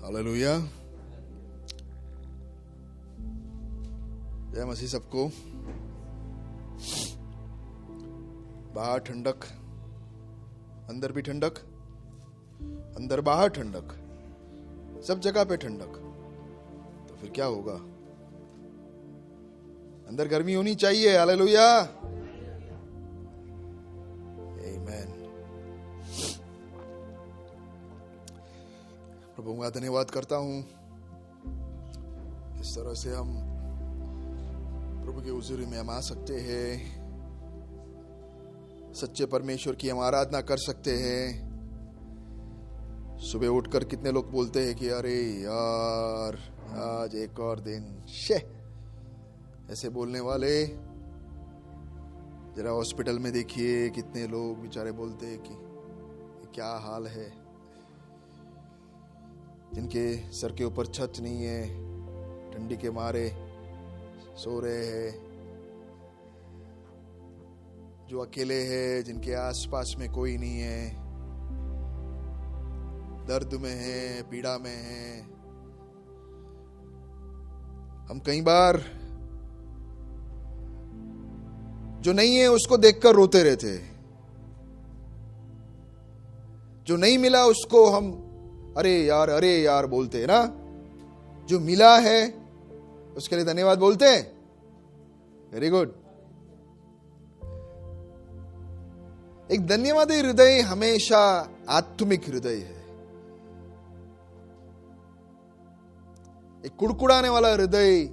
Hallelujah. जय मसीह सबको। बाहर ठंडक, अंदर भी ठंडक, अंदर बाहर ठंडक, सब जगह पे ठंडक। तो फिर क्या होगा? अंदर गर्मी होनी चाहिए। हालेलुया, आमीन। प्रभु का धन्यवाद करता हूं, इस तरह से हम प्रभु के हुजूरी में हम आ सकते हैं, सच्चे परमेश्वर की हम आराधना कर सकते हैं। सुबह उठकर कितने लोग बोलते हैं कि अरे यार आज एक और दिन शे, ऐसे बोलने वाले जरा हॉस्पिटल में देखिए कितने लोग बेचारे बोलते हैं कि क्या हाल है, जिनके सर के ऊपर छत नहीं है, ठंडी के मारे सो रहे हैं, जो अकेले हैं, जिनके आसपास में कोई नहीं है, दर्द में है, पीड़ा में है। हम कई बार जो नहीं है उसको देखकर रोते रहते, जो नहीं मिला उसको हम अरे यार बोलते हैं ना। जो मिला है उसके लिए धन्यवाद बोलते हैं। Very good. एक धन्यवादी हृदय हमेशा आत्मिक हृदय है। एक कुड़कुड़ाने वाला हृदय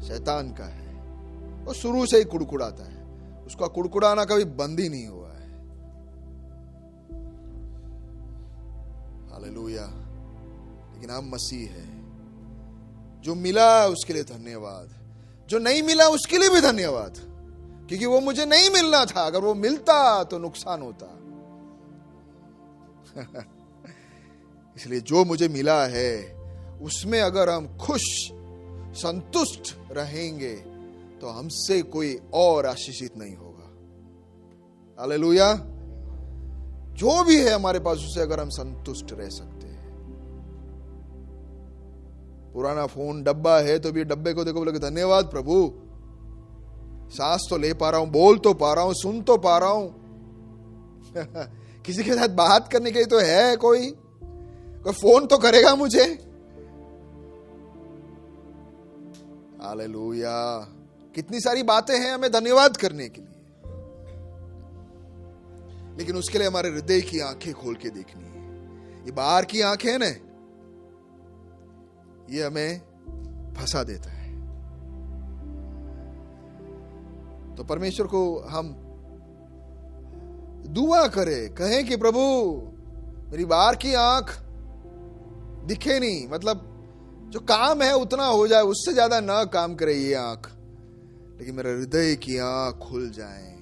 शैतान का है, वो शुरू से ही कुड़कुड़ाता है, उसका कुड़कुड़ाना कभी बंद ही नहीं हुआ है। हालेलुया। लेकिन हम मसीह है, जो मिला उसके लिए धन्यवाद, जो नहीं मिला उसके लिए भी धन्यवाद, क्योंकि वो मुझे नहीं मिलना था। अगर वो मिलता तो नुकसान होता। इसलिए जो मुझे मिला है उसमें अगर हम खुश संतुष्ट रहेंगे तो हमसे कोई और आशीषित नहीं होगा। हालेलुया। जो भी है हमारे पास उसे अगर हम संतुष्ट रह सकते हैं। पुराना फोन डब्बा है तो भी डब्बे को देखो, बोले धन्यवाद प्रभु, सांस तो ले पा रहा हूं, बोल तो पा रहा हूं, सुन तो पा रहा हूं। किसी के साथ बात करने के लिए तो है, कोई फोन तो करेगा मुझे। हालेलुया। कितनी सारी बातें हैं हमें धन्यवाद करने के लिए, लेकिन उसके लिए हमारे हृदय की आंखें खोल के देखनी है। ये बाहर की आंखें है ना, ये हमें फंसा देता है। तो परमेश्वर को हम दुआ करें, कहें कि प्रभु मेरी बाहर की आंख दिखे नहीं, मतलब जो काम है उतना हो जाए, उससे ज्यादा ना काम करे ये आंख, लेकिन मेरे हृदय की आंख खुल जाए।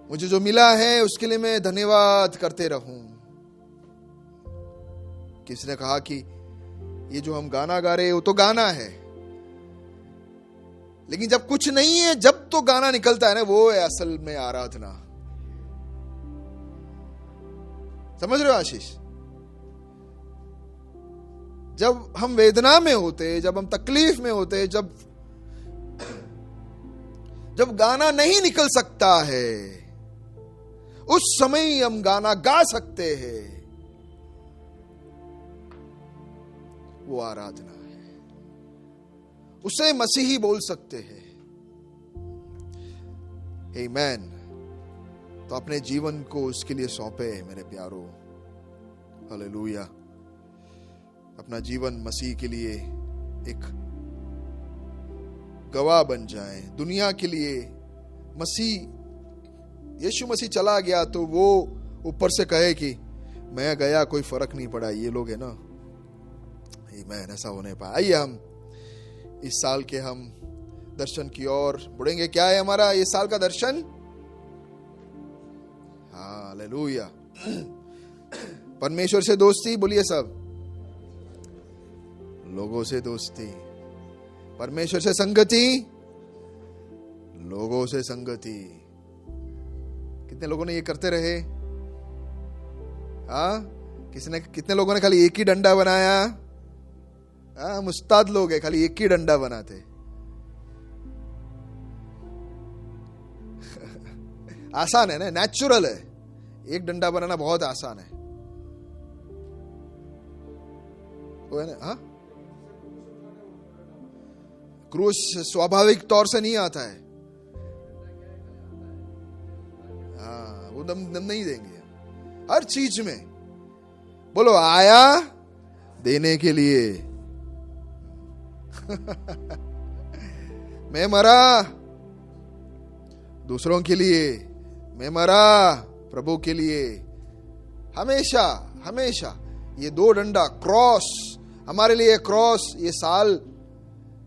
मुझे जो मिला है उसके लिए मैं धन्यवाद करते रहूं। किसी ने कहा कि ये जो हम गाना गा रहे हैं वो तो गाना है, लेकिन जब कुछ नहीं है, जब तो गाना निकलता है ना, वो है असल में आराधना। समझ रहे हो आशीष? जब हम वेदना में होते, जब हम तकलीफ में होते, जब गाना नहीं निकल सकता है, उस समय हम गाना गा सकते हैं। वो आराधना है, उसे मसीही बोल सकते हैं। आमीन। तो अपने जीवन को उसके लिए सौंपे मेरे प्यारो। हालेलुया। अपना जीवन मसीह के लिए एक गवाह बन जाए, दुनिया के लिए। यीशु मसीह चला गया तो वो ऊपर से कहे कि मैं गया, कोई फर्क नहीं पड़ा, ये लोग है ना। आमीन। ऐसा होने पाए। आइए हम इस साल के हम दर्शन की ओर बढ़ेंगे। क्या है हमारा इस साल का दर्शन? हालेलुया। परमेश्वर से दोस्ती, बोलिए सब। लोगों से दोस्ती, परमेश्वर से संगति, लोगों से संगति। कितने लोगों ने ये करते रहे? हाँ, कितने लोगों ने खाली एक ही डंडा बनाया? हम उस्ताद लोग हैं, खाली एक ही डंडा बनाते। आसान है ना, नेचुरल है। एक डंडा बनाना बहुत आसान है, वो है ना। हाँ, क्रूस स्वाभाविक तौर से नहीं आता है। हाँ, वो दम नहीं देंगे हर चीज में। बोलो, आया देने के लिए। मैं मरा दूसरों के लिए, मैं मरा प्रभु के लिए। हमेशा हमेशा ये दो डंडा, क्रॉस हमारे लिए, क्रॉस ये साल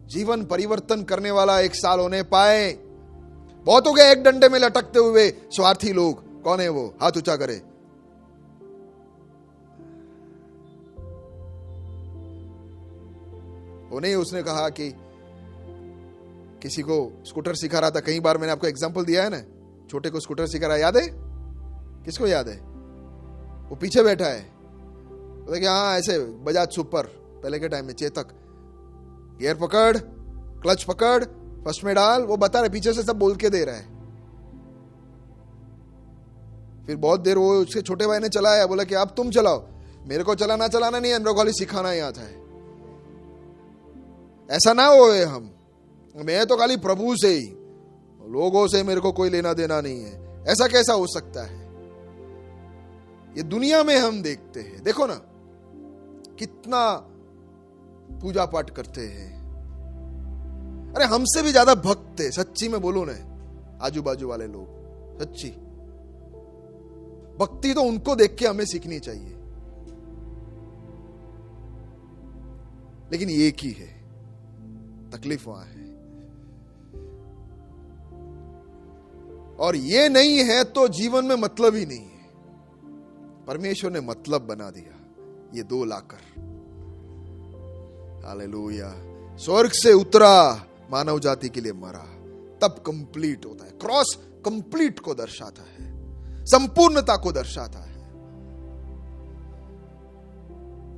जीवन परिवर्तन करने वाला एक साल होने पाए। बहुत हो गया एक डंडे में लटकते हुए स्वार्थी लोग। कौन है वो? हाथ ऊंचा करे। वो नहीं, उसने कहा कि किसी को स्कूटर सिखा रहा था। कई बार मैंने आपको एग्जांपल दिया है ना, छोटे को स्कूटर सिखा रहा है, याद है? किसको याद है? वो पीछे बैठा है, बोले कि हाँ ऐसे बजाज सुपर पहले के टाइम में, चेतक, गियर पकड़, क्लच पकड़, फर्स्ट में डाल, वो बता रहे, पीछे से सब बोल के दे रहा है। फिर बहुत देर वो उसके छोटे भाई ने चलाया, बोला कि अब तुम चलाओ। मेरे को चलाना नहीं है, मेरे को खाली सिखाना ही आता है। ऐसा ना होए हम, मैं तो खाली प्रभु से ही, लोगों से मेरे को कोई लेना देना नहीं है। ऐसा कैसा हो सकता है? ये दुनिया में हम देखते हैं, देखो ना कितना पूजा पाठ करते हैं। अरे हमसे भी ज्यादा भक्त है, सच्ची में बोलूं ना, आजू बाजू वाले लोग। सच्ची भक्ति तो उनको देख के हमें सीखनी चाहिए। लेकिन एक ही है, तकलीफ वहां है। और ये नहीं है तो जीवन में मतलब ही नहीं है। परमेश्वर ने मतलब बना दिया ये दो लाकर। हालेलुया। स्वर्ग से उतरा, मानव जाति के लिए मरा, तब कंप्लीट होता है। क्रॉस कंप्लीट को दर्शाता है, संपूर्णता को दर्शाता है।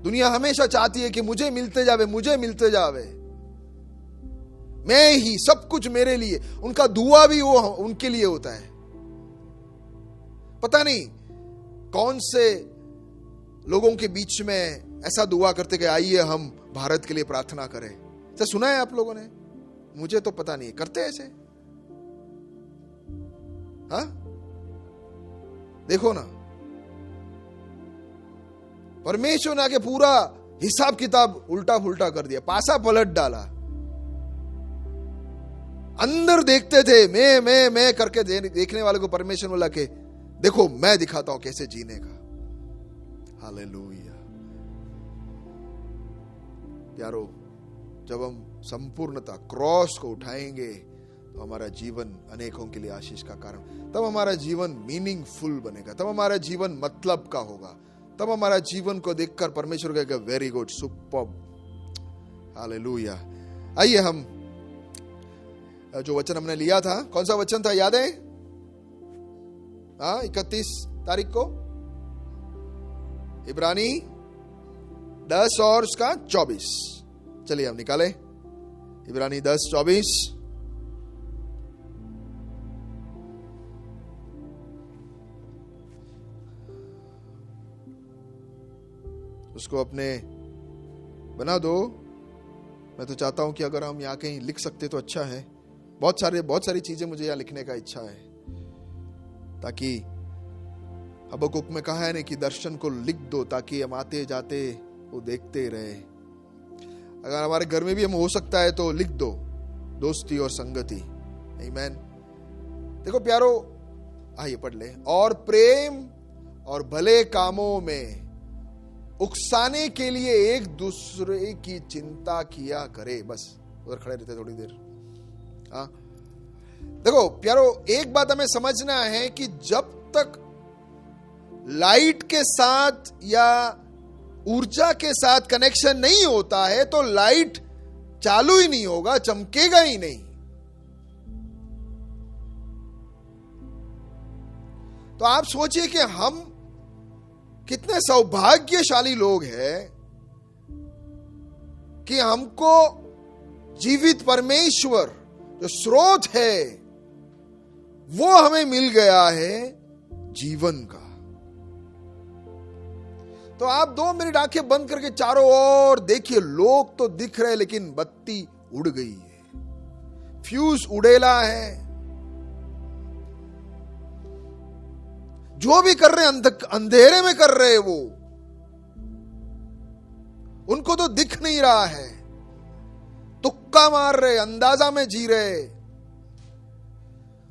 दुनिया हमेशा चाहती है कि मुझे मिलते जावे, मुझे मिलते जावे, मैं ही सब कुछ मेरे लिए। उनका दुआ भी वो उनके लिए होता है। पता नहीं कौन से लोगों के बीच में ऐसा दुआ करते कि आइए हम भारत के लिए प्रार्थना करें। तो सुना है आप लोगों ने? मुझे तो पता नहीं करते ऐसे। हाँ, देखो ना, परमेश्वर ने आके पूरा हिसाब किताब उल्टा फुल्टा कर दिया, पासा पलट डाला। अंदर देखते थे मैं करके देखने वाले को परमेश्वर बोला के देखो मैं दिखाता हूं कैसे जीने का। हालेलुया। प्यारो, जब हम संपूर्णता क्रॉस को उठाएंगे तो हमारा जीवन अनेकों के लिए आशीष का कारण, तब हमारा जीवन मीनिंगफुल बनेगा, तब हमारा जीवन मतलब का होगा, तब हमारा जीवन को देखकर परमेश्वर कहेगा वेरी गुड, सुपर्ब। हालेलुया। आइए हम जो वचन हमने लिया था, कौन सा वचन था याद है? 31 तारीख को, इब्रानी 10 और उसका 24। चलिए हम निकालें इब्रानी 10:24। उसको अपने बना दो। मैं तो चाहता हूं कि अगर हम यहाँ कहीं लिख सकते तो अच्छा है। बहुत सारी चीजें मुझे यहाँ लिखने का इच्छा है, ताकि हबक्कुक में कहा है ना कि दर्शन को लिख दो ताकि हम आते जाते वो देखते रहे। अगर हमारे घर में भी हम हो सकता है तो लिख दो, दोस्ती और संगति। आमीन। देखो प्यारो, आइए पढ़ ले। और प्रेम और भले कामों में उकसाने के लिए एक दूसरे की चिंता किया करे। बस उधर खड़े रहते थोड़ी देर। हाँ, देखो प्यारो, एक बात हमें समझना है कि जब तक लाइट के साथ या ऊर्जा के साथ कनेक्शन नहीं होता है तो लाइट चालू ही नहीं होगा, चमकेगा ही नहीं। तो आप सोचिए कि हम कितने सौभाग्यशाली लोग हैं कि हमको जीवित परमेश्वर जो स्रोत है वो हमें मिल गया है जीवन का। तो आप 2 मिनट आंखें बंद करके चारों ओर देखिए, लोग तो दिख रहे लेकिन बत्ती उड़ गई है, फ्यूज उड़ेला है। जो भी कर रहे अंधेरे में कर रहे वो, उनको तो दिख नहीं रहा है, तुक्का मार रहे, अंदाजा में जी रहे।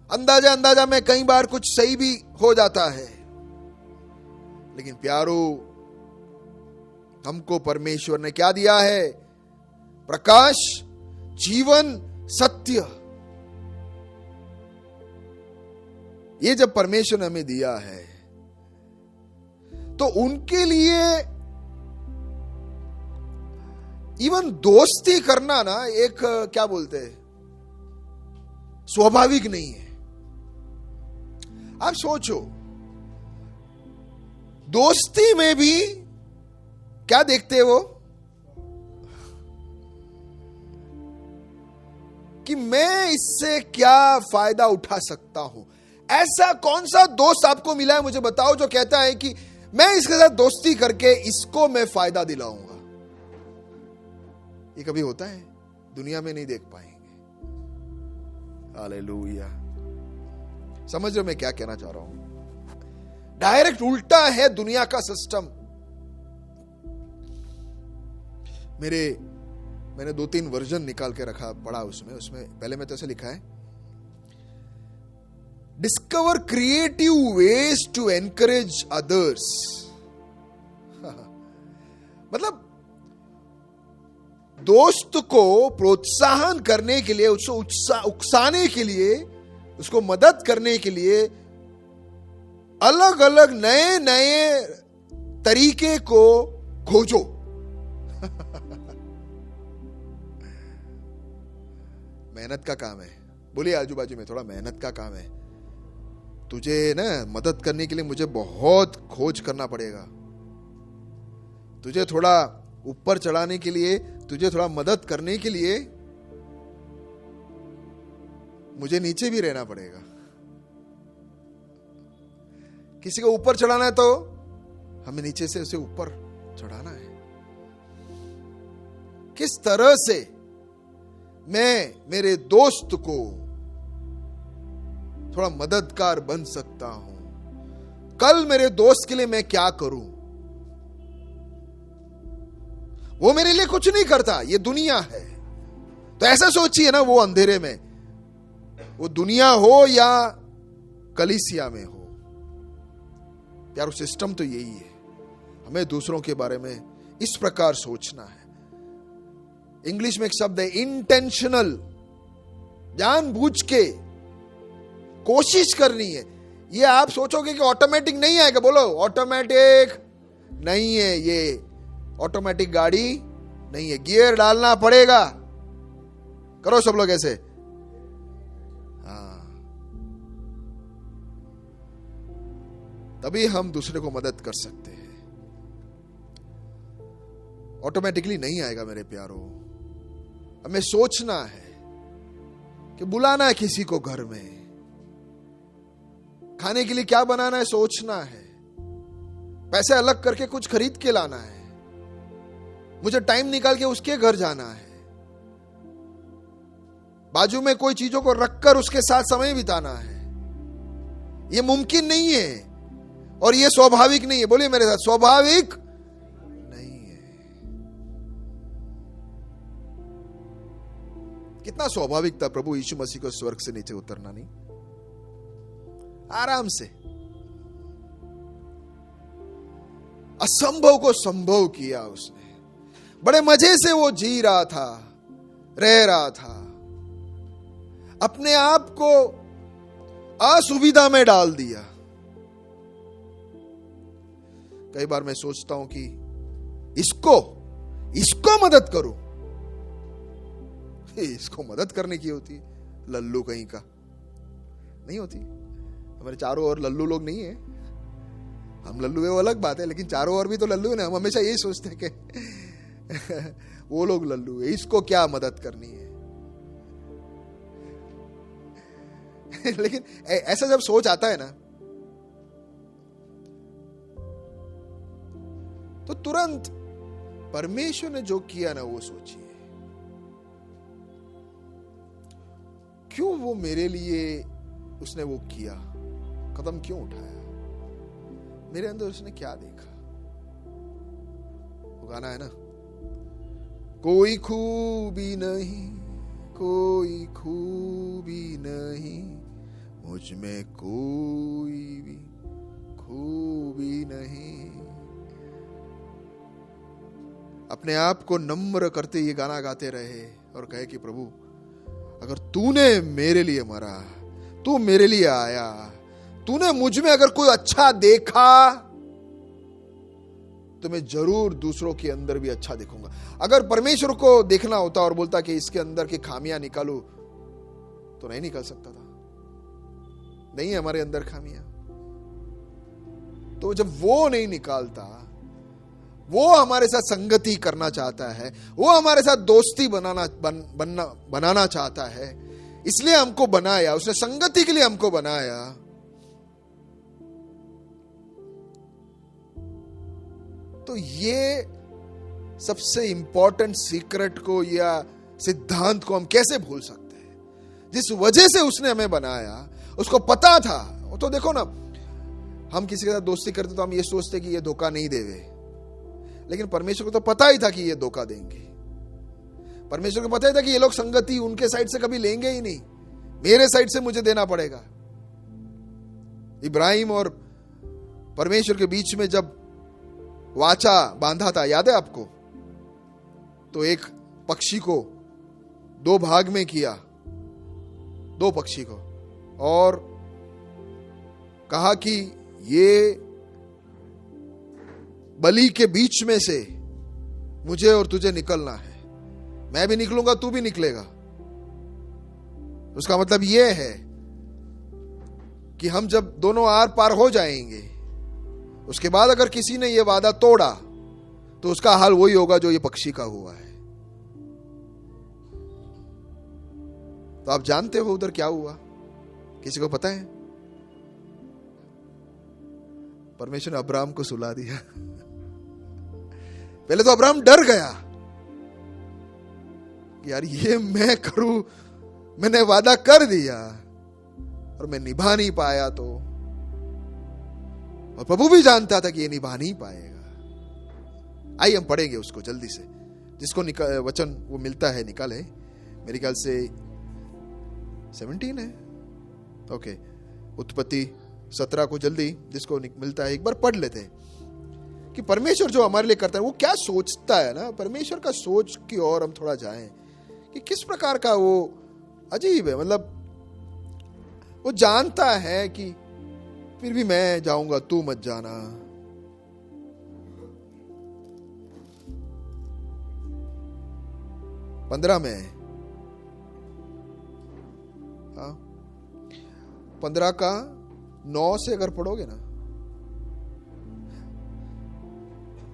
अंदाजा में कई बार कुछ सही भी हो जाता है, लेकिन प्यारो हमको परमेश्वर ने क्या दिया है? प्रकाश, जीवन, सत्य। ये जब परमेश्वर ने हमें दिया है तो उनके लिए इवन दोस्ती करना ना एक क्या बोलते हैं, स्वाभाविक नहीं है। आप सोचो, दोस्ती में भी क्या देखते हो कि मैं इससे क्या फायदा उठा सकता हूं। ऐसा कौन सा दोस्त आपको मिला है, मुझे बताओ, जो कहता है कि मैं इसके साथ दोस्ती करके इसको मैं फायदा दिलाऊंगा। ये कभी होता है? दुनिया में नहीं देख पाएंगे। हालेलुया। समझ रहे हो मैं क्या कहना चाह रहा हूं? डायरेक्ट उल्टा है दुनिया का सिस्टम। मैंने 2-3 वर्जन निकाल के रखा, पढ़ा उसमें पहले में तो ऐसे लिखा है, discover creative ways to encourage others. मतलब दोस्त को प्रोत्साहन करने के लिए, उसको उकसाने के लिए, उसको मदद करने के लिए अलग अलग नए नए तरीके को खोजो। मेहनत का काम है। बोलिए आजू बाजू में, थोड़ा मेहनत का काम है। तुझे ना मदद करने के लिए मुझे बहुत खोज करना पड़ेगा। तुझे थोड़ा ऊपर चढ़ाने के लिए, तुझे थोड़ा मदद करने के लिए मुझे नीचे भी रहना पड़ेगा। किसी को ऊपर चढ़ाना है तो हमें नीचे से उसे ऊपर चढ़ाना है। किस तरह से मैं मेरे दोस्त को थोड़ा मददगार बन सकता हूं, कल मेरे दोस्त के लिए मैं क्या करूं। वो मेरे लिए कुछ नहीं करता, ये दुनिया है। तो ऐसा सोचिए ना, वो अंधेरे में, वो दुनिया हो या कलीसिया में हो, यार सिस्टम तो यही है। हमें दूसरों के बारे में इस प्रकार सोचना है। इंग्लिश में एक शब्द है इंटेंशनल, जानबूझ के कोशिश करनी है। ये आप सोचोगे कि ऑटोमेटिक नहीं आएगा, बोलो ऑटोमेटिक नहीं है। ये ऑटोमेटिक गाड़ी नहीं है, गियर डालना पड़ेगा। करो सब लोग ऐसे, हाँ, तभी हम दूसरे को मदद कर सकते हैं। ऑटोमेटिकली नहीं आएगा मेरे प्यारो। हमें सोचना है कि बुलाना है किसी को घर में, खाने के लिए क्या बनाना है सोचना है, पैसे अलग करके कुछ खरीद के लाना है, मुझे टाइम निकाल के उसके घर जाना है, बाजू में कोई चीजों को रखकर उसके साथ समय बिताना है। यह मुमकिन नहीं है और यह स्वाभाविक नहीं है। बोलिए मेरे साथ, स्वाभाविक नहीं है। कितना स्वाभाविक था प्रभु यीशु मसीह को स्वर्ग से नीचे उतरना, नहीं? आराम से असंभव को संभव किया उसने। बड़े मजे से वो जी रहा था, रह रहा था, अपने आप को असुविधा में डाल दिया। कई बार मैं सोचता हूं कि इसको मदद करूं। इसको मदद करने की होती है, लल्लू कहीं का नहीं होती। हमारे चारों ओर लल्लू लोग नहीं है, हम लल्लू है वो अलग बात है, लेकिन चारों ओर भी तो लल्लू है ना। हम हमेशा यही सोचते हैं कि वो लोग लल्लू है, इसको क्या मदद करनी है। लेकिन ऐसा जब सोच आता है ना, तो तुरंत परमेश्वर ने जो किया ना वो सोचिए, क्यों वो मेरे लिए उसने वो किया, कदम क्यों उठाया, मेरे अंदर उसने क्या देखा। वो गाना है ना, कोई खूबी नहीं, कोई खूबी नहीं, मुझ में कोई भी खूबी नहीं। अपने आप को नम्र करते ये गाना गाते रहे और कहे कि प्रभु अगर तूने मेरे लिए मरा, तू मेरे लिए आया, तूने मुझ में अगर कोई अच्छा देखा तो मैं जरूर दूसरों के अंदर भी अच्छा देखूंगा। अगर परमेश्वर को देखना होता और बोलता कि इसके अंदर की खामियां निकालू, तो नहीं निकल सकता था। नहीं है हमारे अंदर खामियां, तो जब वो नहीं निकालता, वो हमारे साथ संगति करना चाहता है, वो हमारे साथ दोस्ती बनाना चाहता है, इसलिए हमको बनाया, उसने संगति के लिए हमको बनाया। तो ये सबसे इंपॉर्टेंट सीक्रेट को या सिद्धांत को हम कैसे भूल सकते हैं? जिस वजह से उसने हमें बनाया, उसको पता था। तो देखो ना, हम किसी के साथ दोस्ती करते तो हम ये सोचते कि ये धोखा नहीं देवे, लेकिन परमेश्वर को तो पता ही था कि ये धोखा देंगे। परमेश्वर को पता ही था कि ये लोग संगति उनके साइड से कभी लेंगे ही नहीं, मेरे साइड से मुझे देना पड़ेगा। इब्राहिम और परमेश्वर के बीच में जब वाचा बांधा था, याद है आपको? तो एक पक्षी को दो भाग में किया, दो पक्षी को, और कहा कि ये बलि के बीच में से मुझे और तुझे निकलना है, मैं भी निकलूंगा, तू भी निकलेगा। उसका मतलब यह है कि हम जब दोनों आर पार हो जाएंगे, उसके बाद अगर किसी ने यह वादा तोड़ा तो उसका हाल वही होगा जो ये पक्षी का हुआ है। तो आप जानते हो उधर क्या हुआ? किसी को पता है? परमेश्वर ने अब्राहम को सुला दिया। पहले तो अब्राहम डर गया, यार ये मैं करूं, मैंने वादा कर दिया और मैं निभा नहीं पाया, तो और प्रभु भी जानता था कि ये निभा नहीं पाएगा। आइए हम पढ़ेंगे उसको जल्दी से, जिसको वचन वो मिलता है, निकाले, मेरे ख्याल से 17 है, ओके, उत्पत्ति 17 को जल्दी जिसको मिलता है एक बार पढ़ लेते हैं कि परमेश्वर जो हमारे लिए करता है वो क्या सोचता है ना। परमेश्वर का सोच की ओर हम थोड़ा जाएं कि किस प्रकार का वो अजीब है। मतलब वो जानता है कि फिर भी मैं जाऊंगा, तू मत जाना। पंद्रह में 15 का 9 से अगर पढ़ोगे ना,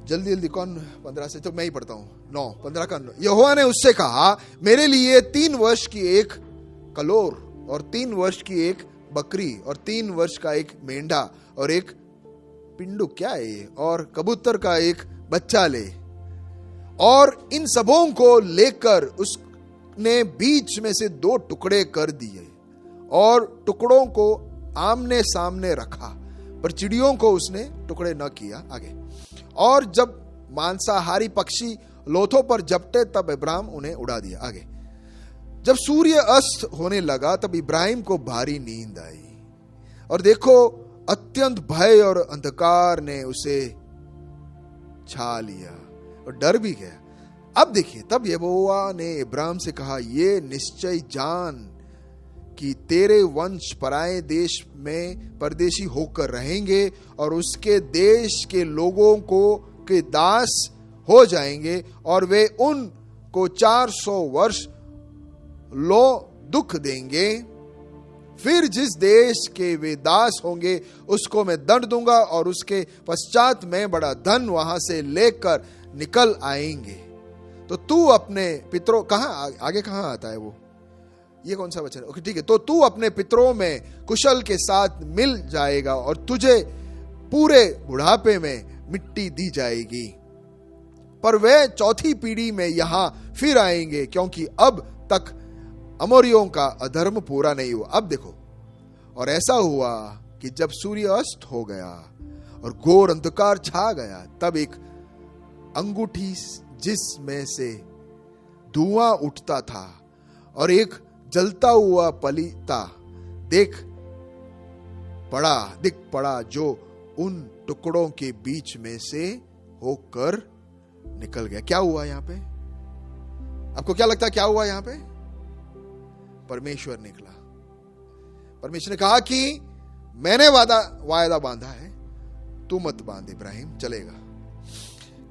जल्दी जल्दी, कौन 15 से? तो मैं ही पढ़ता हूं। 15 का 9। यहोवा ने उससे कहा, मेरे लिए 3 वर्ष की एक कलोर और 3 वर्ष की एक बकरी और 3 वर्ष का एक मेंढा और एक पिंडू, क्या है ये, और कबूतर का एक बच्चा ले, और इन सबों को लेकर उसने बीच में से 2 टुकड़े कर दिए और टुकड़ों को आमने सामने रखा, पर चिड़ियों को उसने टुकड़े न किया। आगे, और जब मांसाहारी पक्षी लोथों पर झपटे तब इब्राहिम उन्हें उड़ा दिया। आगे, जब सूर्य अस्त होने लगा तब इब्राहिम को भारी नींद आई, और देखो अत्यंत भय और अंधकार ने उसे छा लिया और डर भी गया। अब देखिए, तब यहोवा ने इब्राहिम से कहा, ये निश्चय जान कि तेरे वंश पराए देश में परदेशी होकर रहेंगे और उसके देश के लोगों को के दास हो जाएंगे, और वे उनको 400 वर्ष लो दुख देंगे, फिर जिस देश के वे दास होंगे उसको मैं दंड दूंगा और उसके पश्चात मैं बड़ा धन वहां से लेकर निकल आएंगे। तो तू अपने पितरों, कहां आगे कहां आता है वो, ये कौन सा वचन? ओके ठीक है। तो तू अपने पितरों में कुशल के साथ मिल जाएगा और तुझे पूरे बुढ़ापे में मिट्टी दी जाएगी। पर वे चौथी पीढ़ी में यहां फिर आएंगे, क्योंकि अब तक अमोरियों का अधर्म पूरा नहीं हुआ। अब देखो, और ऐसा हुआ कि जब सूर्य अस्त हो गया और घोर अंधकार छा गया, तब एक अंगूठी जिसमें से धुआं उठता था और एक जलता हुआ पलीता दिख पड़ा जो उन टुकड़ों के बीच में से होकर निकल गया। क्या हुआ यहां पे? आपको क्या लगता है क्या हुआ यहां पे? परमेश्वर निकला। परमेश्वर ने कहा कि मैंने वायदा बांधा है, तू मत बांध इब्राहिम, चलेगा।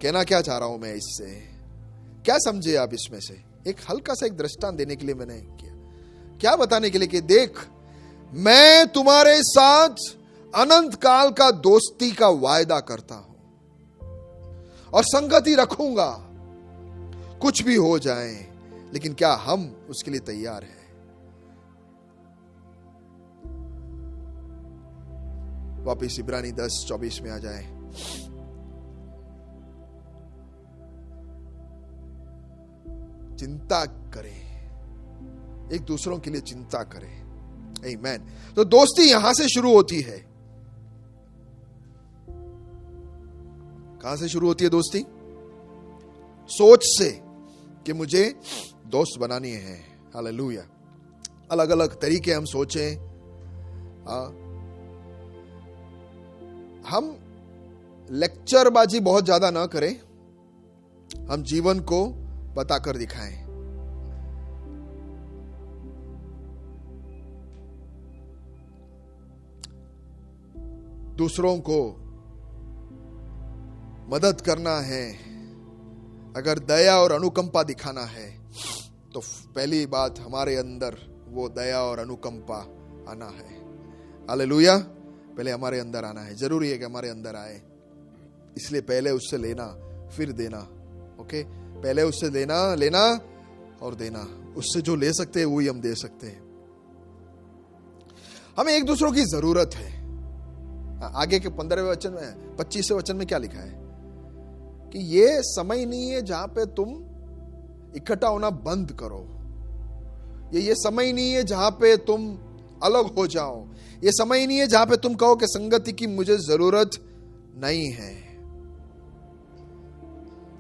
कहना क्या चाह रहा हूं मैं इससे, क्या समझे आप इसमें से? एक हल्का सा एक दृष्टांत देने के लिए मैंने किया। क्या बताने के लिए कि देख, मैं तुम्हारे साथ अनंत काल का दोस्ती का वायदा करता हूं और संगति रखूंगा, कुछ भी हो जाए। लेकिन क्या हम उसके लिए तैयार हैं? वापिस इब्रानी 10:24 में आ जाए। चिंता करें, एक दूसरों के लिए चिंता करें। आमीन। तो दोस्ती यहां से शुरू होती है। कहां से शुरू होती है दोस्ती? सोच से कि मुझे दोस्त बनानी है। हालेलुया। अलग अलग तरीके हम सोचें। हम लेक्चरबाजी बहुत ज्यादा ना करें, हम जीवन को बताकर दिखाएं। दूसरों को मदद करना है, अगर दया और अनुकंपा दिखाना है, तो पहली बात हमारे अंदर वो दया और अनुकंपा आना है। हालेलुया। पहले हमारे अंदर आना है। जरूरी है कि हमारे अंदर आए, इसलिए पहले उससे लेना फिर देना। ओके, पहले उससे लेना और देना। उससे जो ले सकते हैं वही हम दे सकते हैं। हमें एक दूसरों की जरूरत है। आगे के 15वें वचन में, 25वें वचन में क्या लिखा है कि ये समय नहीं है जहां पे तुम इकट्ठा होना बंद करो। ये समय नहीं है जहां पे तुम अलग हो जाओ। ये समय नहीं है जहां पे तुम कहो कि संगति की मुझे जरूरत नहीं है।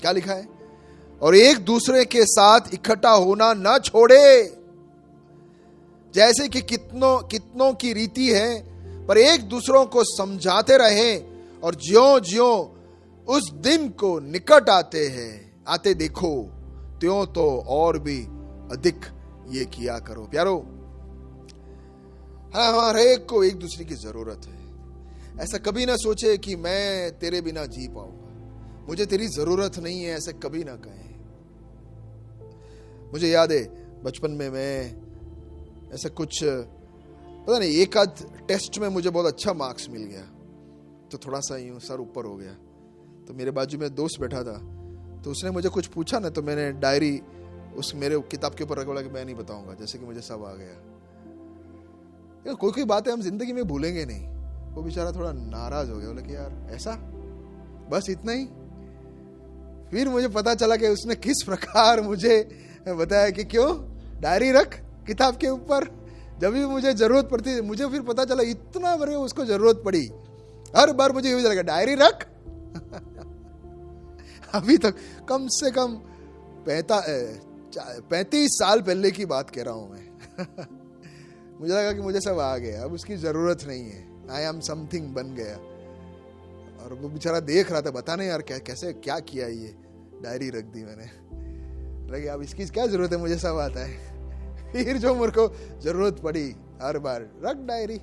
क्या लिखा है? और एक दूसरे के साथ इकट्ठा होना ना छोड़े, जैसे कि कितनों की रीति है, पर एक दूसरों को समझाते रहे, और ज्यों ज्यों उस दिन को निकट आते देखो, त्यों तो और भी अधिक ये किया करो। प्यारो, हर एक को एक दूसरे की जरूरत है। ऐसा कभी ना सोचे कि मैं तेरे बिना जी पाऊंगा, मुझे तेरी जरूरत नहीं है, ऐसा कभी ना कहें। मुझे याद है बचपन में मैं ऐसा कुछ, पता नहीं, एक आध टेस्ट में मुझे बहुत अच्छा मार्क्स मिल गया, तो थोड़ा सा यूं सर ऊपर हो गया। तो मेरे बाजू में दोस्त बैठा था, तो उसने मुझे कुछ पूछा ना, तो मैंने डायरी उस मेरे किताब के ऊपर रख बोला कि मैं नहीं बताऊंगा, जैसे कि मुझे सब आ गया। कोई बातें हम जिंदगी में भूलेंगे नहीं। वो बेचारा थोड़ा नाराज हो गया, बोला कि यार ऐसा, बस इतना ही। फिर मुझे पता चला कि उसने किस प्रकार मुझे बताया कि क्यों डायरी रख किताब के ऊपर, जब भी मुझे जरूरत पड़ती है। मुझे फिर पता चला इतना बार उसको जरूरत पड़ी, हर बार मुझे यूं लगा डायरी रख। अभी तक कम से कम 35 साल पहले की बात कह रहा हूं मैं। मुझे लगा कि मुझे सब आ गया, अब उसकी जरूरत नहीं है, आई एम समथिंग बन गया। और वो बेचारा देख रहा था, बताने यार कैसे क्या किया, ये डायरी रख दी मैंने। लगे अब इसकी क्या जरूरत है, मुझे सब आता है। फिर जो मेरे को जरूरत पड़ी हर बार रख डायरी।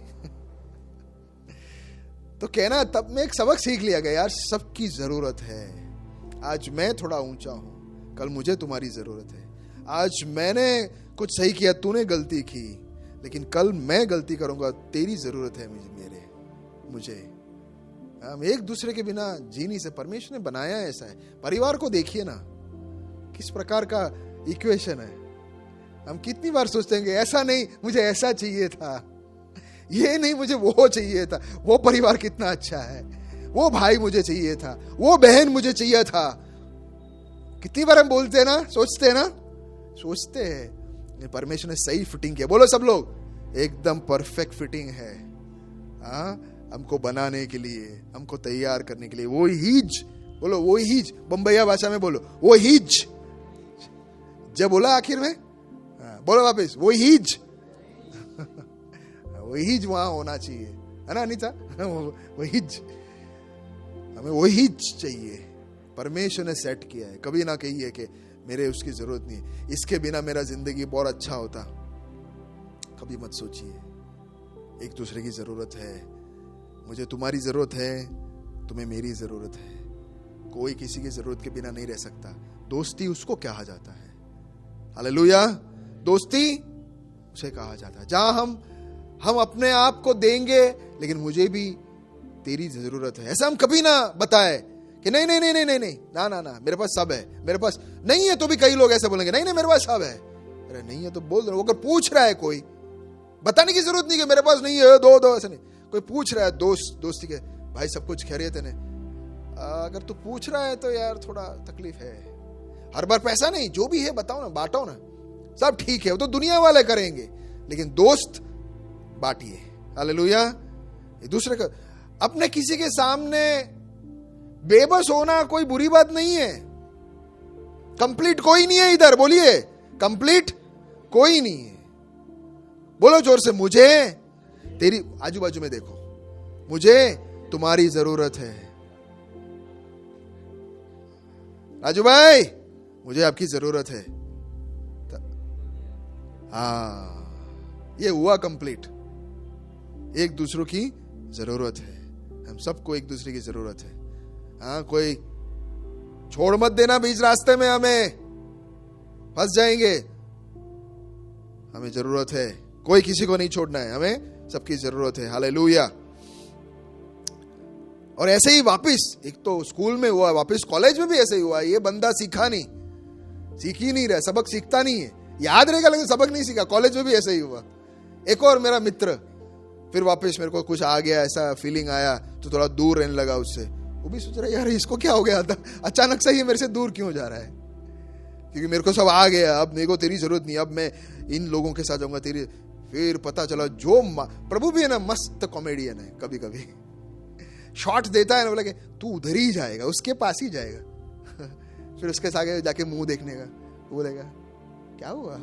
तो कहना, तब मैं एक सबक सीख लिया गया, यार सबकी जरूरत है। आज मैं थोड़ा ऊंचा हूं, कल मुझे तुम्हारी जरूरत है। आज मैंने कुछ सही किया, तूने गलती की, लेकिन कल मैं गलती करूंगा, तेरी जरूरत है मुझे। हम एक दूसरे के बिना जी नहीं सकते। परमेश्वर ने बनाया ऐसा है। परिवार को देखिए ना, किस प्रकार का इक्वेशन है। हम कितनी बार सोचते हैं कि ऐसा नहीं, मुझे ऐसा चाहिए था, ये नहीं मुझे वो चाहिए था। वो परिवार कितना अच्छा है, वो भाई मुझे चाहिए था, वो बहन मुझे चाहिए था। कितनी बार हम बोलते हैं ना, सोचते हैं। परमेश्वर ने सही फिटिंग किया। बोलो सब लोग, एकदम परफेक्ट फिटिंग है। हमको बनाने के लिए, हमको तैयार करने के लिए। वो हीज, बोलो वो हीज, बम्बैया भाषा में बोलो वो हीज। जब बोला आखिर में, बोलो वापस, वो हीज। वो हीज वहां होना चाहिए, है ना अनीता? वो हीज, हमें वो हीज चाहिए। परमेश्वर ने सेट किया है। कभी ना कहिए कि मेरे उसकी जरूरत नहीं, इसके बिना मेरा जिंदगी बहुत अच्छा होता। कभी मत सोचिए। एक दूसरे की जरूरत है। मुझे तुम्हारी जरूरत है, तुम्हें मेरी जरूरत है। कोई किसी की जरूरत के बिना नहीं रह सकता। दोस्ती उसको कहा जाता है, हालेलुया। दोस्ती उसे कहा जाता है जहां हम अपने आप को देंगे, लेकिन मुझे भी तेरी जरूरत है। ऐसा हम कभी ना बताए कि नहीं नहीं नहीं नहीं नहीं नहीं ना ना ना, मेरे पास सब है, मेरे पास नहीं है। तो भी कई लोग ऐसे बोलेंगे, नहीं नहीं मेरे पास सब है। अरे नहीं है तो बोल दो। अगर पूछ रहा है कोई, बताने की जरूरत नहीं कि मेरे पास नहीं है, दो, ऐसा नहीं। कोई पूछ रहा है, दोस्ती के, भाई सब कुछ खैरियत है? अगर तू पूछ रहा है तो यार थोड़ा तकलीफ है। हर बार पैसा नहीं, जो भी है बताओ ना, बांटो ना, सब ठीक है। वो तो दुनिया वाले करेंगे, लेकिन दोस्त बांटिए, हालेलुया। एक दूसरे का, अपने किसी के सामने बेबस होना कोई बुरी बात नहीं है। कंप्लीट कोई नहीं है इधर, बोलिए कंप्लीट कोई नहीं है। बोलो जोर से, मुझे तेरी, आजू बाजू में देखो, मुझे तुम्हारी जरूरत है। राजू भाई, मुझे आपकी जरूरत है। ये हुआ कंप्लीट। एक दूसरों की जरूरत है। हम सबको एक दूसरे की जरूरत है। कोई छोड़ मत देना बीच रास्ते में, हमें फंस जाएंगे। हमें जरूरत है, कोई किसी को नहीं छोड़ना है, हमें सबकी जरूरत है, हालेलुया। और ऐसे ही वापस, एक तो स्कूल में हुआ, वापस कॉलेज में भी ऐसे ही हुआ। ये बंदा सीख ही नहीं रहा, सबक सीखता नहीं है। याद रहेगा लेकिन सबक नहीं सीखा। कॉलेज में भी ऐसे ही हुआ। एक और मेरा मित्र, फिर वापस मेरे को कुछ आ गया, ऐसा फीलिंग आया तो थोड़ा दूर रहने लगा उससे। वो भी सोच रहा है यार इसको क्या हो गया था, अचानक से ये मेरे से दूर क्यों जा रहा है, क्योंकि मेरे को सब आ गया। अब मेरे को तेरी जरूरत नहीं, अब मैं इन लोगों के साथ जाऊंगा तेरी। फिर पता चला जो प्रभु भी है ना, मस्त कॉमेडियन है। कभी कभी शॉट देता है ना, बोला कि तू उधर ही जाएगा, उसके पास ही जाएगा। फिर उसके साथ जाके मुंह देखने का, बोलेगा क्या हुआ।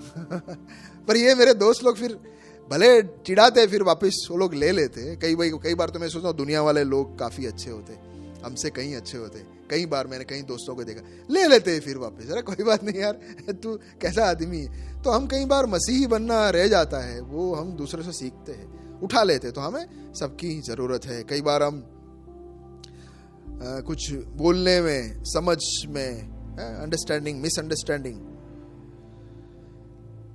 पर ये मेरे दोस्त लोग फिर भले चिढ़ाते, फिर वापस वो लोग ले लेते। कई बार तो मैं सोचता हूँ दुनिया वाले लोग काफी अच्छे होते, हमसे कहीं अच्छे होते। कई बार मैंने कई दोस्तों को देखा, ले लेते फिर वापस, अरे कोई बात नहीं यार, तू कैसा आदमी है। तो हम कई बार मसीही बनना रह जाता है, वो हम दूसरे से सीखते हैं, उठा लेते। तो हमें सबकी जरूरत है। कई बार हम कुछ बोलने में, समझ में, अंडरस्टैंडिंग, मिसअंडरस्टैंडिंग,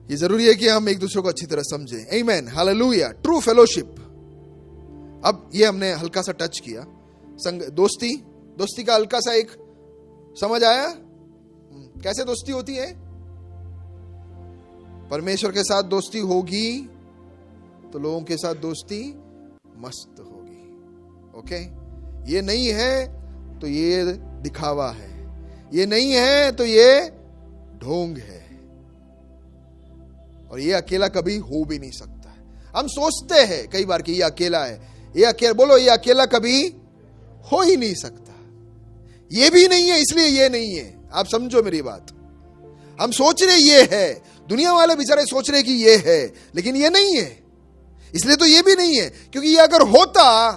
ये जरूरी है कि हम एक दूसरे को अच्छी तरह समझें। आमीन, हालेलुया। ट्रू फेलोशिप, अब ये हमने हल्का सा टच किया। दोस्ती का हल्का सा एक समझ आया। कैसे दोस्ती होती है? परमेश्वर के साथ दोस्ती होगी तो लोगों के साथ दोस्ती मस्त होगी। ओके, ये नहीं है तो ये दिखावा है, ये नहीं है तो ये ढोंग है, और ये अकेला कभी हो भी नहीं सकता है। हम सोचते हैं कई बार कि ये अकेला है, ये अकेला, बोलो ये अकेला कभी हो ही नहीं सकता। ये भी नहीं है इसलिए ये नहीं है। आप समझो मेरी बात। हम सोच रहे ये है, दुनिया वाले बेचारे सोच रहे कि ये है, लेकिन ये नहीं है, इसलिए तो ये भी नहीं है। क्योंकि ये अगर होता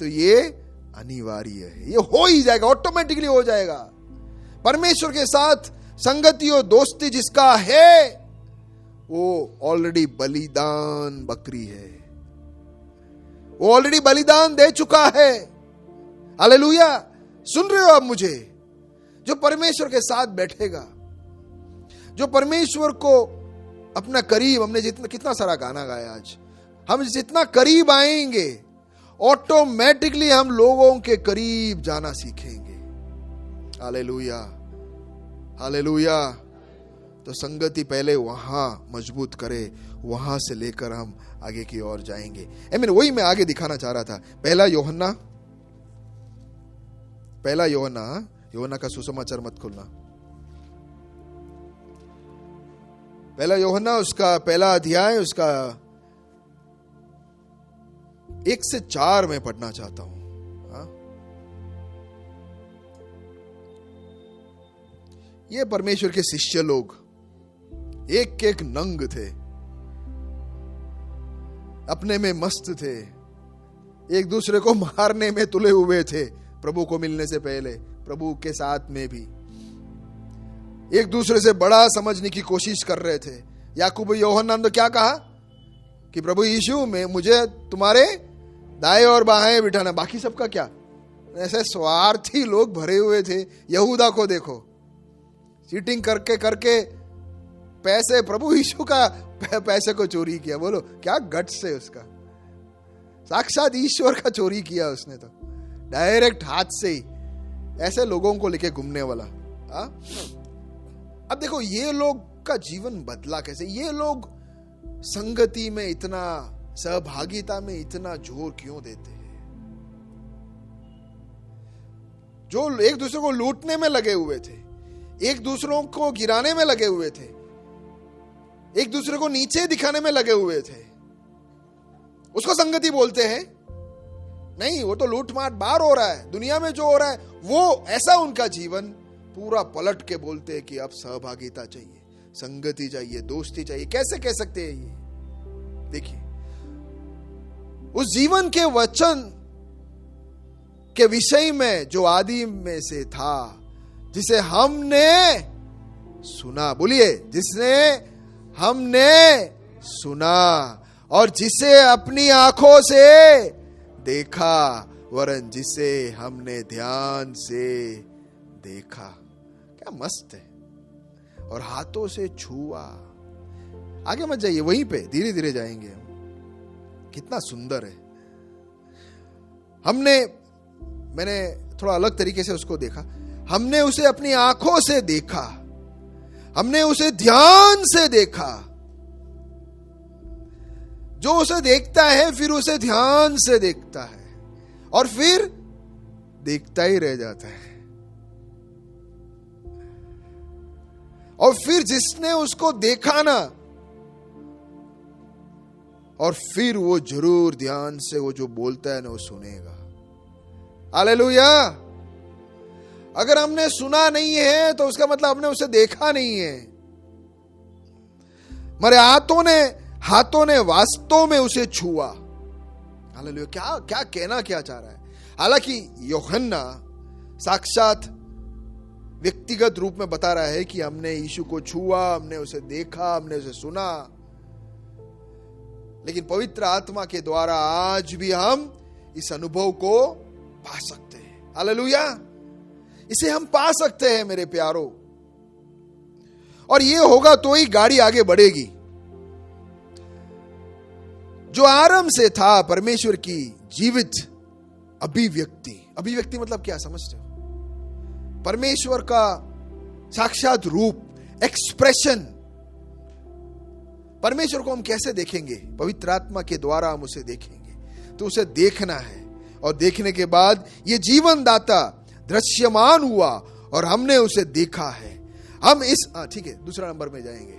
तो ये अनिवार्य है, ये हो ही जाएगा, ऑटोमेटिकली हो जाएगा। परमेश्वर के साथ संगति और दोस्ती जिसका है, वो ऑलरेडी बलिदान बकरी है, वो ऑलरेडी बलिदान दे चुका है। हालेलुया। सुन रहे हो आप मुझे? जो परमेश्वर के साथ बैठेगा, जो परमेश्वर को अपना करीब, हमने जितना कितना सारा गाना गाया आज, हम जितना करीब आएंगे ऑटोमेटिकली हम लोगों के करीब जाना सीखेंगे। Hallelujah, hallelujah. तो संगति पहले वहां मजबूत करे, वहां से लेकर हम आगे की ओर जाएंगे। वही मैं आगे दिखाना चाह रहा था। पहला यूहन्ना का सुसमाचार मत खोलना। पहला यूहन्ना उसका पहला अध्याय, उसका 1 से 4 में पढ़ना चाहता हूं। ये परमेश्वर के शिष्य लोग एक एक नंग थे, अपने में मस्त थे, एक दूसरे को मारने में तुले हुए थे। प्रभु को मिलने से पहले, प्रभु के साथ में भी एक दूसरे से बड़ा समझने की कोशिश कर रहे थे। याकूब और यूहन्ना ने क्या कहा कि प्रभु यीशु में मुझे तुम्हारे दाएं और बाएं बिठाना, बाकी सबका क्या। ऐसे स्वार्थी लोग भरे हुए थे। यहूदा को देखो, चीटिंग करके करके पैसे, प्रभु यीशु का पैसे को चोरी किया। बोलो क्या गट्स है उसका, साक्षात ईश्वर का चोरी किया उसने तो, डायरेक्ट हाथ से ही, ऐसे लोगों को लेके घूमने वाला। अब देखो ये लोग का जीवन बदला कैसे। ये लोग संगति में इतना, सहभागिता में इतना जोर क्यों देते हैं। जो एक दूसरे को लूटने में लगे हुए थे, एक दूसरों को गिराने में लगे हुए थे, एक दूसरे को नीचे दिखाने में लगे हुए थे, उसको संगति बोलते हैं। नहीं, वो तो लूट मार बाहर हो रहा है, दुनिया में जो हो रहा है वो ऐसा उनका जीवन पूरा पलट के बोलते हैं कि अब सहभागिता चाहिए, संगति चाहिए, दोस्ती चाहिए। कैसे कह सकते हैं ये। देखिए, उस जीवन के वचन के विषय में जो आदि में से था, जिसे हमने सुना, बोलिए, जिसने हमने सुना और जिसे अपनी आंखों से देखा, वरन जिसे हमने ध्यान से देखा। क्या मस्त है। और हाथों से छुआ। आगे मत जाइए, वहीं पे धीरे धीरे जाएंगे हम। कितना सुंदर है। मैंने थोड़ा अलग तरीके से उसको देखा। हमने उसे अपनी आंखों से देखा, हमने उसे ध्यान से देखा। जो उसे देखता है फिर उसे ध्यान से देखता है और फिर देखता ही रह जाता है। और फिर जिसने उसको देखा ना, और फिर वो जरूर ध्यान से वो जो बोलता है ना वो सुनेगा। हालेलुया। अगर हमने सुना नहीं है तो उसका मतलब हमने उसे देखा नहीं है। हमारे हाथों ने वास्तव में उसे छुआ। हालेलुया। क्या कहना क्या चाह रहा है। हालांकि यूहन्ना साक्षात व्यक्तिगत रूप में बता रहा है कि हमने यीशु को छुआ, हमने उसे देखा, हमने उसे सुना, लेकिन पवित्र आत्मा के द्वारा आज भी हम इस अनुभव को पा सकते हैं। हालेलुया। इसे हम पा सकते हैं मेरे प्यारों। और ये होगा तो ही गाड़ी आगे बढ़ेगी। जो आरंभ से था परमेश्वर की जीवित अभिव्यक्ति मतलब क्या समझते हो। परमेश्वर का साक्षात रूप, एक्सप्रेशन। परमेश्वर को हम कैसे देखेंगे। पवित्र आत्मा के द्वारा हम उसे देखेंगे। तो उसे देखना है और देखने के बाद ये जीवन दाता दृश्यमान हुआ और हमने उसे देखा है। हम इस ठीक है, दूसरा नंबर में जाएंगे,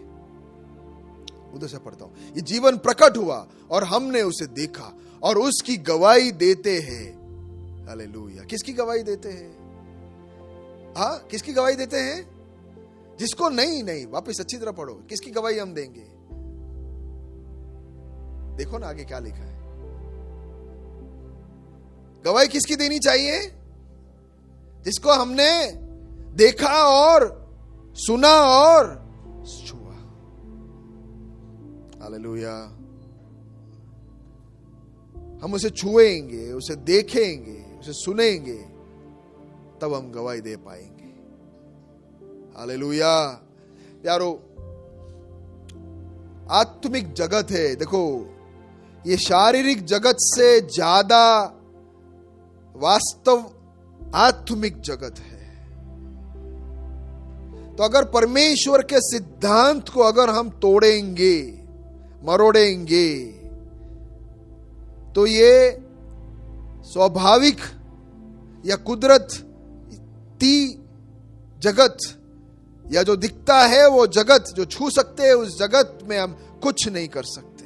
उधर से पढ़ता हूं। ये जीवन प्रकट हुआ और हमने उसे देखा और उसकी गवाही देते हैं। हालेलुया। किसकी गवाही देते हैं। किसकी गवाही देते हैं। जिसको नहीं वापस अच्छी तरह पढ़ो। किसकी गवाही हम देंगे। देखो ना आगे क्या लिखा है। गवाही किसकी देनी चाहिए। जिसको हमने देखा और सुना और छुआ। हालेलुया। हम उसे छुएंगे, उसे देखेंगे, उसे सुनेंगे, तब हम गवाही दे पाएंगे। हालेलुया। प्यारो, आत्मिक जगत है। देखो, ये शारीरिक जगत से ज्यादा वास्तव आत्मिक जगत है। तो अगर परमेश्वर के सिद्धांत को अगर हम तोड़ेंगे, मरोड़ेंगे, तो ये स्वाभाविक या कुदरती जगत या जो दिखता है वो जगत जो छू सकते हैं, उस जगत में हम कुछ नहीं कर सकते।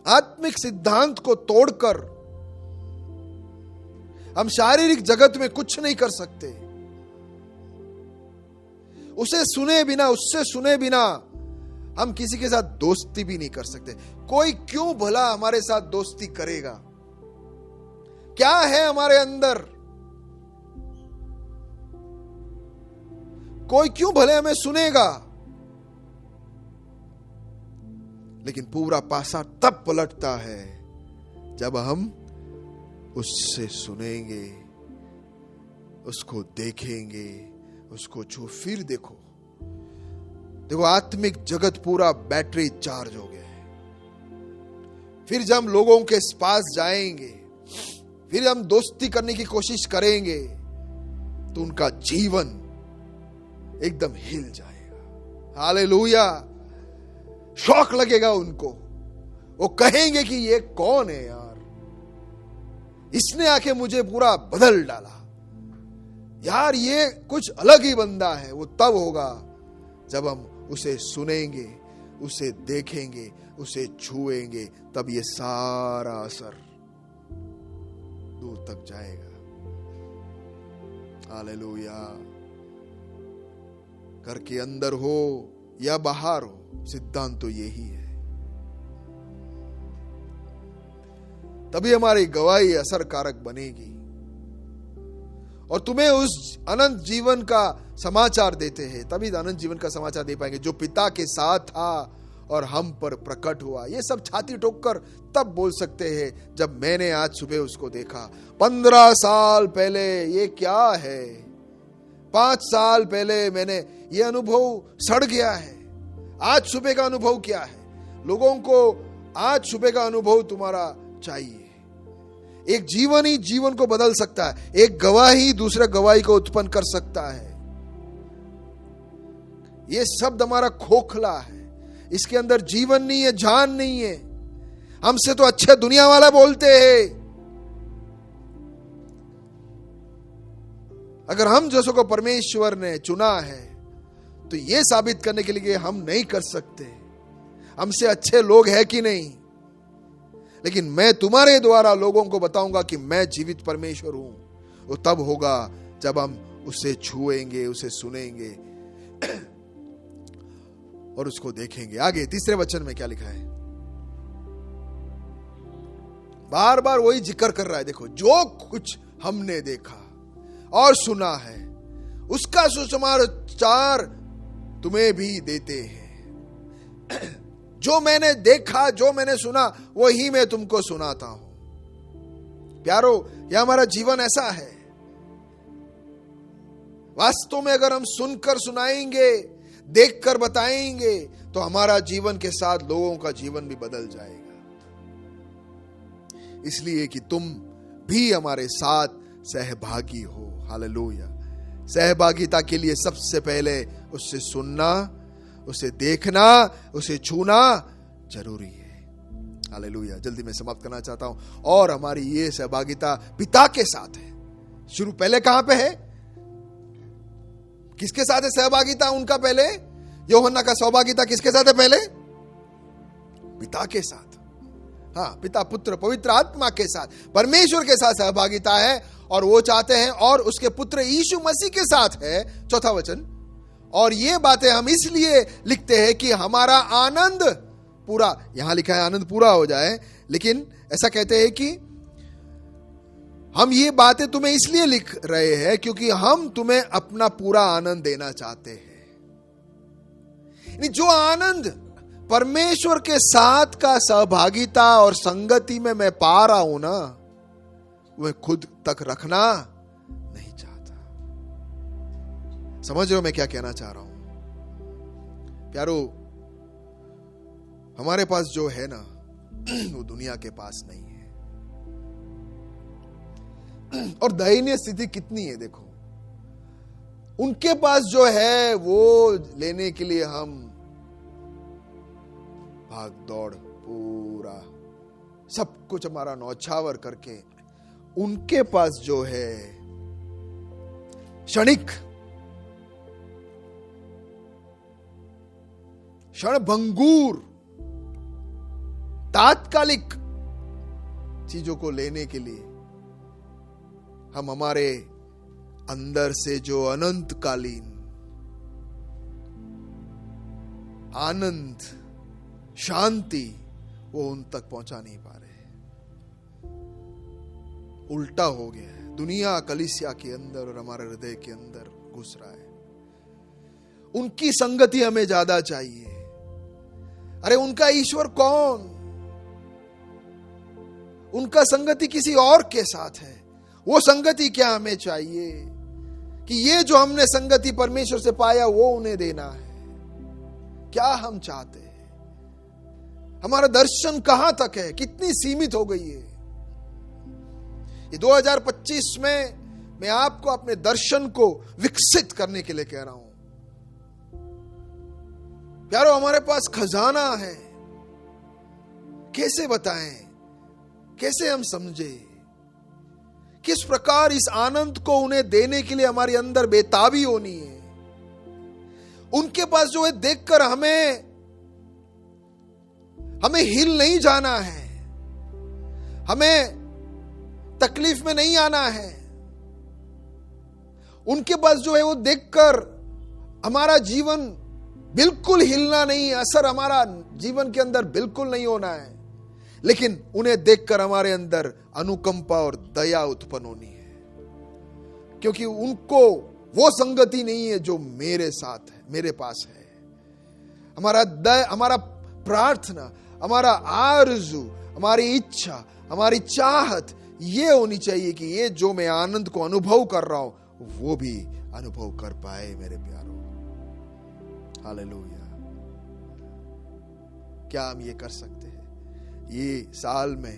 आत्मिक सिद्धांत को तोड़कर हम शारीरिक जगत में कुछ नहीं कर सकते। उसे सुने बिना, उससे सुने बिना हम किसी के साथ दोस्ती भी नहीं कर सकते। कोई क्यों भला हमारे साथ दोस्ती करेगा? क्या है हमारे अंदर? कोई क्यों भले हमें सुनेगा? लेकिन पूरा पासा तब पलटता है जब हम उससे सुनेंगे, उसको देखेंगे, उसको छू। फिर देखो, आत्मिक जगत पूरा बैटरी चार्ज हो गया है। फिर जब हम लोगों के पास जाएंगे, फिर हम दोस्ती करने की कोशिश करेंगे, तो उनका जीवन एकदम हिल जाएगा। हालेलुया! शौक लगेगा उनको। वो कहेंगे कि ये कौन है यार, इसने आके मुझे पूरा बदल डाला यार, ये कुछ अलग ही बंदा है। वो तब होगा जब हम उसे सुनेंगे, उसे देखेंगे, उसे छुएंगे, तब ये सारा असर दूर तक जाएगा। हालेलुया! घर के अंदर हो या बाहर हो, सिद्धांत तो यही है। तभी हमारी गवाही असरकारक बनेगी और तुम्हें उस अनंत जीवन का समाचार देते हैं। तभी अनंत जीवन का समाचार दे पाएंगे जो पिता के साथ था और हम पर प्रकट हुआ। ये सब छाती ठोककर तब बोल सकते हैं जब मैंने आज सुबह उसको देखा। 15 साल पहले ये क्या है, 5 साल पहले मैंने ये अनुभव सड़ गया है। आज सुबह का अनुभव क्या है? लोगों को आज सुबह का अनुभव तुम्हारा चाहिए। एक जीवन ही जीवन को बदल सकता है। एक गवाही दूसरे गवाही को उत्पन्न कर सकता है। ये शब्द हमारा खोखला है, इसके अंदर जीवन नहीं है, जान नहीं है। हमसे तो अच्छे दुनिया वाला बोलते हैं। अगर हम जैसों को परमेश्वर ने चुना है तो यह साबित करने के लिए हम नहीं कर सकते हमसे अच्छे लोग हैं कि नहीं, लेकिन मैं तुम्हारे द्वारा लोगों को बताऊंगा कि मैं जीवित परमेश्वर हूं। वो तब होगा जब हम उसे छुएंगे, उसे सुनेंगे और उसको देखेंगे। आगे तीसरे वचन में क्या लिखा है? बार बार वही जिक्र कर रहा है। देखो, जो कुछ हमने देखा और सुना है उसका सुसमाचार तुम्हें भी देते हैं। जो मैंने देखा, जो मैंने सुना, वही मैं तुमको सुनाता हूं। प्यारो, यह हमारा जीवन ऐसा है। वास्तव में अगर हम सुनकर सुनाएंगे, देखकर बताएंगे, तो हमारा जीवन के साथ लोगों का जीवन भी बदल जाएगा। इसलिए कि तुम भी हमारे साथ सहभागी हो। हालेलुया! सहभागिता के लिए सबसे पहले उससे सुनना, उसे देखना, उसे छूना जरूरी है। हालेलुया! जल्दी मैं समाप्त करना चाहता हूं। और हमारी ये सहभागिता पिता के साथ है। शुरू पहले कहां पे है? किसके साथ है सहभागिता उनका? पहले यूहन्ना का सहभागिता किसके साथ है? पहले पिता के साथ। हाँ, पिता, पुत्र, पवित्र आत्मा के साथ, परमेश्वर के साथ सहभागिता है। और वो चाहते हैं, और उसके पुत्र यीशु मसीह के साथ है। चौथा वचन, और ये बातें हम इसलिए लिखते हैं कि हमारा आनंद पूरा, यहां लिखा है आनंद पूरा हो जाए, लेकिन ऐसा कहते हैं कि हम ये बातें तुम्हें इसलिए लिख रहे हैं क्योंकि हम तुम्हें अपना पूरा आनंद देना चाहते हैं। जो आनंद परमेश्वर के साथ का सहभागिता और संगति में मैं पा रहा हूं ना, वह खुद तक रखना नहीं चाहता। समझ रहे हो मैं क्या कहना चाह रहा हूं? प्यारो, हमारे पास जो है ना वो दुनिया के पास नहीं है। और दयनीय स्थिति कितनी है देखो, उनके पास जो है वो लेने के लिए हम भाग दौड़ पूरा सब कुछ हमारा नौछावर करके, उनके पास जो है क्षणिक, क्षणभंगुर, तात्कालिक चीजों को लेने के लिए हम हमारे अंदर से जो अनंतकालीन आनंद, शांति, वो उन तक पहुंचा नहीं पा रहे। उल्टा हो गया है। दुनिया कलीसिया के अंदर और हमारे हृदय के अंदर घुस रहा है। उनकी संगति हमें ज्यादा चाहिए। अरे उनका ईश्वर कौन? उनका संगति किसी और के साथ है। वो संगति क्या हमें चाहिए कि ये जो हमने संगति परमेश्वर से पाया वो उन्हें देना है। क्या हम चाहते हैं? हमारा दर्शन कहां तक है? कितनी सीमित हो गई है। ये 2025 में मैं आपको अपने दर्शन को विकसित करने के लिए कह रहा हूं। प्यारो, हमारे पास खजाना है। कैसे बताएं, कैसे हम समझे, किस प्रकार इस आनंद को उन्हें देने के लिए हमारे अंदर बेताबी होनी है। उनके पास जो है देखकर हमें हिल नहीं जाना है, हमें तकलीफ में नहीं आना है। उनके पास जो है वो देखकर हमारा जीवन बिल्कुल हिलना नहीं, असर हमारा जीवन के अंदर बिल्कुल नहीं होना है, लेकिन उन्हें देखकर हमारे अंदर अनुकंपा और दया उत्पन्न होनी है, क्योंकि उनको वो संगति नहीं है जो मेरे साथ है, मेरे पास है। हमारा प्रार्थना, हमारा आरज़ू, हमारी इच्छा, हमारी चाहत ये होनी चाहिए कि ये जो मैं आनंद को अनुभव कर रहा हूं वो भी अनुभव कर पाए मेरे प्यारों। हालेलुया। क्या हम ये कर सकते हैं? ये साल में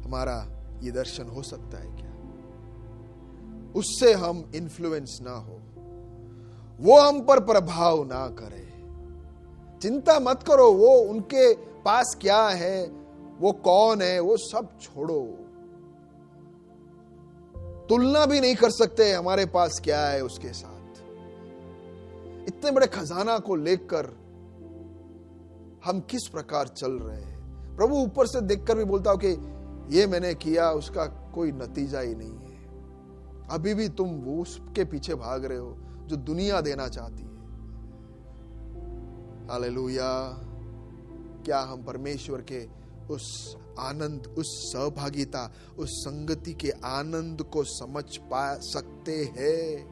हमारा ये दर्शन हो सकता है क्या? उससे हम इन्फ्लुएंस ना हो, वो हम पर प्रभाव ना करे। चिंता मत करो वो उनके पास क्या है, वो कौन है, वो सब छोड़ो। तुलना भी नहीं कर सकते हमारे पास क्या है उसके साथ। इतने बड़े खजाना को लेकर हम किस प्रकार चल रहे हैं। प्रभु ऊपर से देखकर भी बोलता हो कि ये मैंने किया, उसका कोई नतीजा ही नहीं है। अभी भी तुम वो उसके पीछे भाग रहे हो जो दुनिया देना चाहती है। हालेलुया। क्या हम परमेश्वर के उस आनंद, उस सहभागिता, उस संगति के आनंद को समझ पा सकते हैं?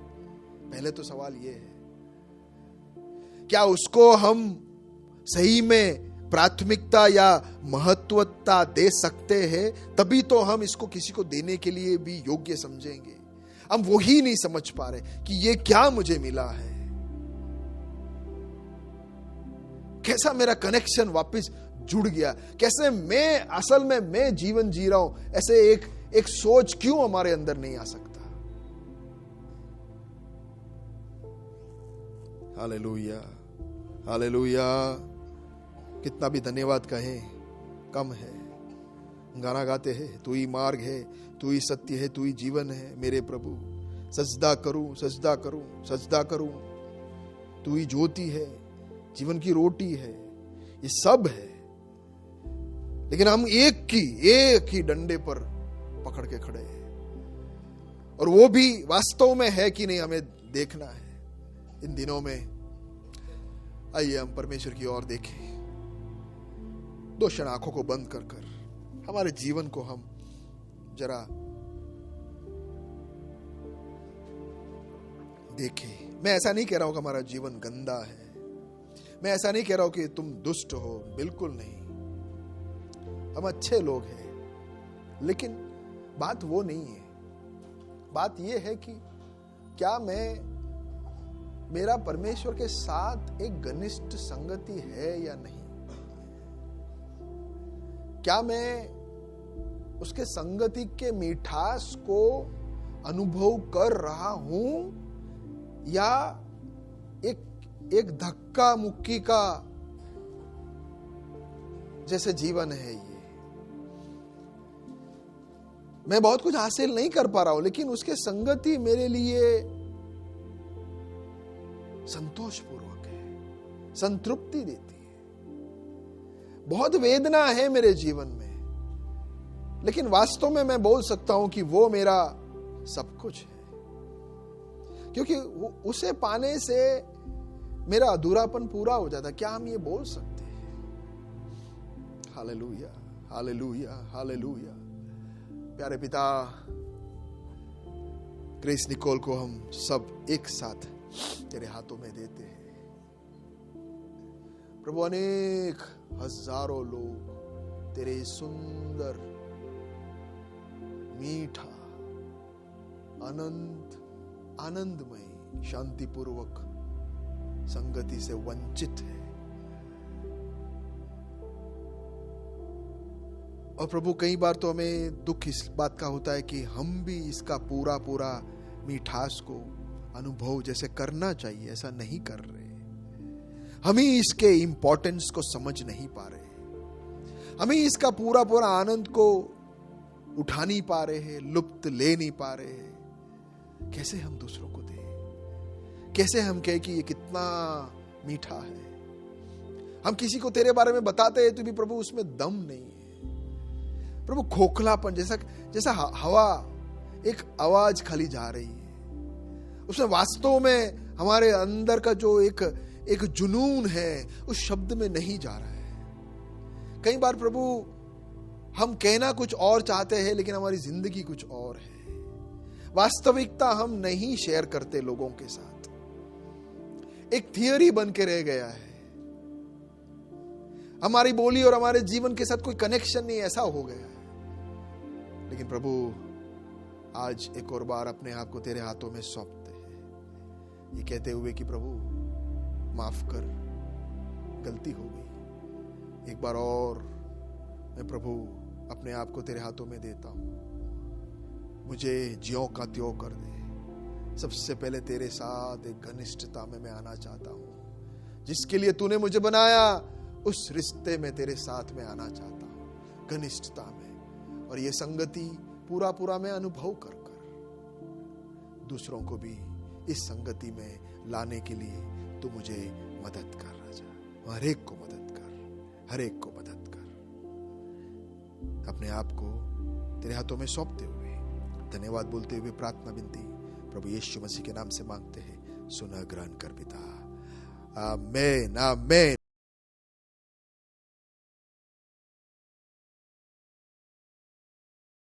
पहले तो सवाल ये है, क्या उसको हम सही में प्राथमिकता या महत्वता दे सकते हैं? तभी तो हम इसको किसी को देने के लिए भी योग्य समझेंगे। हम वही नहीं समझ पा रहे कि ये क्या मुझे मिला है, कैसा मेरा कनेक्शन वापस जुड़ गया, कैसे मैं असल में मैं जीवन जी रहा हूं। ऐसे एक सोच क्यों हमारे अंदर नहीं आ सकता? Hallelujah, hallelujah. कितना भी धन्यवाद कहें कम है। गाना गाते हैं, तू ही मार्ग है, तू ही सत्य है, तू ही जीवन है मेरे प्रभु। सजदा करूं, सजदा करूं, सजदा करूं। तू ही ज्योति है, जीवन की रोटी है, ये सब है। लेकिन हम एक ही डंडे पर पकड़ के खड़े हैं, और वो भी वास्तव में है कि नहीं हमें देखना है। इन दिनों में आइए हम परमेश्वर की ओर देखें। दो क्षण आंखों को बंद कर हमारे जीवन को हम जरा देखें। मैं ऐसा नहीं कह रहा हूं कि हमारा जीवन गंदा है, मैं ऐसा नहीं कह रहा हूं कि तुम दुष्ट हो, बिल्कुल नहीं। हम अच्छे लोग हैं, लेकिन बात वो नहीं है। बात ये है कि क्या मैं मेरा परमेश्वर के साथ एक घनिष्ठ संगति है या नहीं? क्या मैं उसके संगति के मिठास को अनुभव कर रहा हूं, या एक धक्का मुक्की का जैसे जीवन है ये? मैं बहुत कुछ हासिल नहीं कर पा रहा हूं, लेकिन उसके संगति मेरे लिए संतोषपूर्वक है, संतृप्ति देती है। बहुत वेदना है मेरे जीवन में, लेकिन वास्तव में मैं बोल सकता हूं कि वो मेरा सब कुछ है, क्योंकि उसे पाने से मेरा अधूरापन पूरा हो जाता है। क्या हम ये बोल सकते हैं? Hallelujah, hallelujah, hallelujah. प्यारे पिता, ग्रेस निकोल को हम सब एक साथ तेरे हाथों में देते हैं। प्रभु, अनेक हजारों लोग तेरे सुंदर, मीठा, अनंत, आनंदमय, शांतिपूर्वक संगति से वंचित है। और प्रभु, कई बार तो हमें दुख इस बात का होता है कि हम भी इसका पूरा पूरा मिठास को अनुभव जैसे करना चाहिए, ऐसा नहीं कर रहे। हम ही इसके इंपॉर्टेंस को समझ नहीं पा रहे। हम ही इसका पूरा पूरा आनंद को उठा नहीं पा रहे हैं, लुप्त ले नहीं पा रहे हैं। कैसे हम दूसरों को दें? कैसे हम कहें कि ये कितना मीठा है? हम किसी को तेरे बारे में बताते हैं तो भी प्रभु उसमें दम नहीं है। प्रभु, खोखलापन, जैसा हवा एक आवाज खाली जा रही है, उसमें वास्तव में हमारे अंदर का जो एक जुनून है उस शब्द में नहीं जा रहा है। कई बार प्रभु हम कहना कुछ और चाहते हैं, लेकिन हमारी जिंदगी कुछ और है। वास्तविकता हम नहीं शेयर करते लोगों के साथ, एक थियरी बन के रह गया है। हमारी बोली और हमारे जीवन के साथ कोई कनेक्शन नहीं, ऐसा हो गया है। लेकिन प्रभु, आज एक और बार अपने आप को तेरे हाथों में सौंपते हैं, ये कहते हुए कि प्रभु माफ कर, गलती हो गई। एक बार और मैं प्रभु अपने आप को तेरे हाथों में देता हूं। मुझे ज्यों का त्यों कर दे। सबसे पहले तेरे साथ एक घनिष्ठता में मैं आना चाहता हूं। जिसके लिए तूने मुझे बनाया, उस रिश्ते में तेरे साथ में आना चाहता हूं, घनिष्ठता में। और ये संगति पूरा पूरा मैं अनुभव कर दूसरों को भी इस संगति में लाने के लिए तू मुझे मदद कर राजा। हर एक को मदद कर, हर एक को मदद कर। अपने आप को तेरे हाथों में सौंपते हुए, धन्यवाद बोलते हुए प्रार्थना विनती प्रभु यीशु मसीह के नाम से मांगते हैं, सुना ग्रहण कर पिता। आमीन, आमीन।